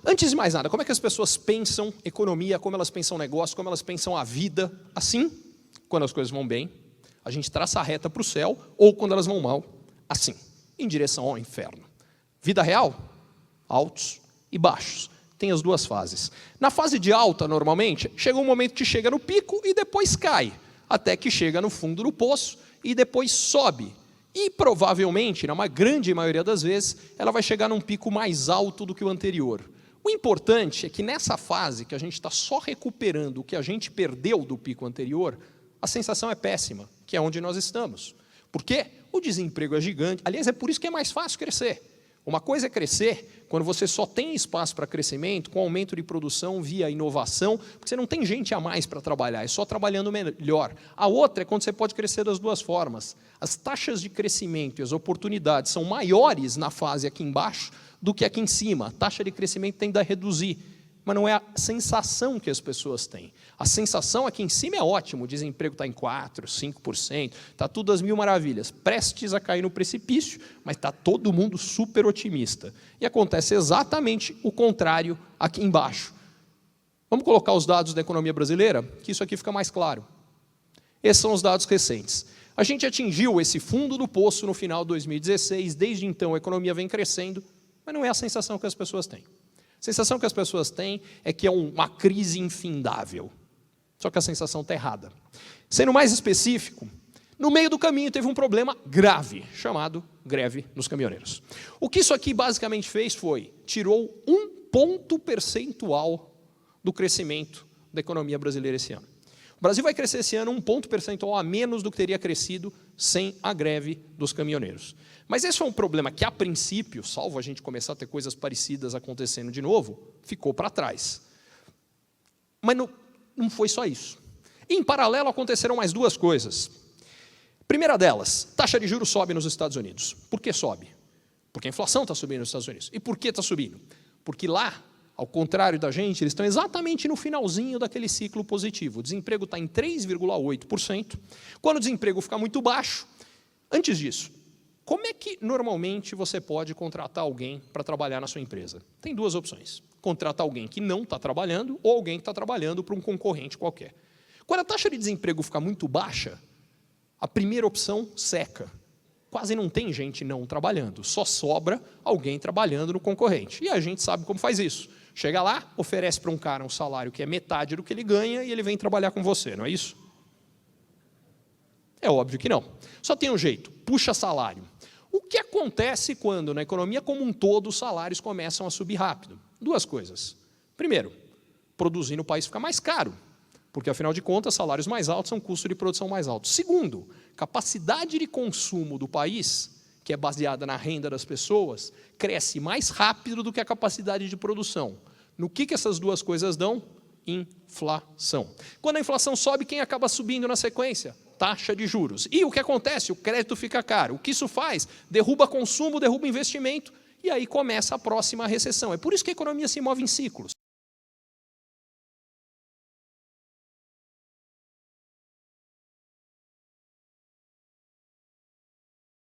Antes de mais nada, como é que as pessoas pensam economia, como elas pensam negócio, como elas pensam a vida? Assim, quando as coisas vão bem, a gente traça a reta para o céu, ou quando elas vão mal, assim, em direção ao inferno. Vida real, altos e baixos. Tem as duas fases. Na fase de alta, normalmente, chega um momento que chega no pico e depois cai, até que chega no fundo do poço e depois sobe. E provavelmente, na grande maioria das vezes, ela vai chegar num pico mais alto do que o anterior. O importante é que nessa fase, que a gente está só recuperando o que a gente perdeu do pico anterior, a sensação é péssima, que é onde nós estamos. Por quê? O desemprego é gigante. Aliás, é por isso que é mais fácil crescer. Uma coisa é crescer quando você só tem espaço para crescimento, com aumento de produção via inovação, porque você não tem gente a mais para trabalhar, é só trabalhando melhor. A outra é quando você pode crescer das duas formas. As taxas de crescimento e as oportunidades são maiores na fase aqui embaixo do que aqui em cima. A taxa de crescimento tende a reduzir, mas não é a sensação que as pessoas têm. A sensação aqui em cima é ótimo, o desemprego está em 4%, 5%, está tudo às mil maravilhas, prestes a cair no precipício, mas está todo mundo super otimista. E acontece exatamente o contrário aqui embaixo. Vamos colocar os dados da economia brasileira, que isso aqui fica mais claro. Esses são os dados recentes. A gente atingiu esse fundo do poço no final de 2016, desde então a economia vem crescendo, mas não é a sensação que as pessoas têm. A sensação que as pessoas têm é que é uma crise infindável. Só que a sensação está errada. Sendo mais específico, no meio do caminho teve um problema grave, chamado greve dos caminhoneiros. O que isso aqui basicamente fez foi, tirou 1 ponto percentual do crescimento da economia brasileira esse ano. O Brasil vai crescer esse ano 1 ponto percentual a menos do que teria crescido sem a greve dos caminhoneiros. Mas esse foi um problema que, a princípio, salvo a gente começar a ter coisas parecidas acontecendo de novo, ficou para trás. Mas não foi só isso. Em paralelo, aconteceram mais duas coisas. Primeira delas, taxa de juros sobe nos Estados Unidos. Por que sobe? Porque a inflação está subindo nos Estados Unidos. E por que está subindo? Porque lá, ao contrário da gente, eles estão exatamente no finalzinho daquele ciclo positivo. O desemprego está em 3,8%. Quando o desemprego fica muito baixo, antes disso, como é que normalmente você pode contratar alguém para trabalhar na sua empresa? Tem duas opções. Contratar alguém que não está trabalhando ou alguém que está trabalhando para um concorrente qualquer. Quando a taxa de desemprego fica muito baixa, a primeira opção seca. Quase não tem gente não trabalhando, só sobra alguém trabalhando no concorrente. E a gente sabe como faz isso. Chega lá, oferece para um cara um salário que é metade do que ele ganha e ele vem trabalhar com você, não é isso? É óbvio que não. Só tem um jeito, puxa salário. O que acontece quando, na economia como um todo, os salários começam a subir rápido? Duas coisas. Primeiro, produzir no país fica mais caro, porque, afinal de contas, salários mais altos são custo de produção mais alto. Segundo, capacidade de consumo do país, que é baseada na renda das pessoas, cresce mais rápido do que a capacidade de produção. No que essas duas coisas dão? Inflação. Quando a inflação sobe, quem acaba subindo na sequência? Taxa de juros. E o que acontece? O crédito fica caro. O que isso faz? Derruba consumo, derruba investimento, e aí começa a próxima recessão. É por isso que a economia se move em ciclos.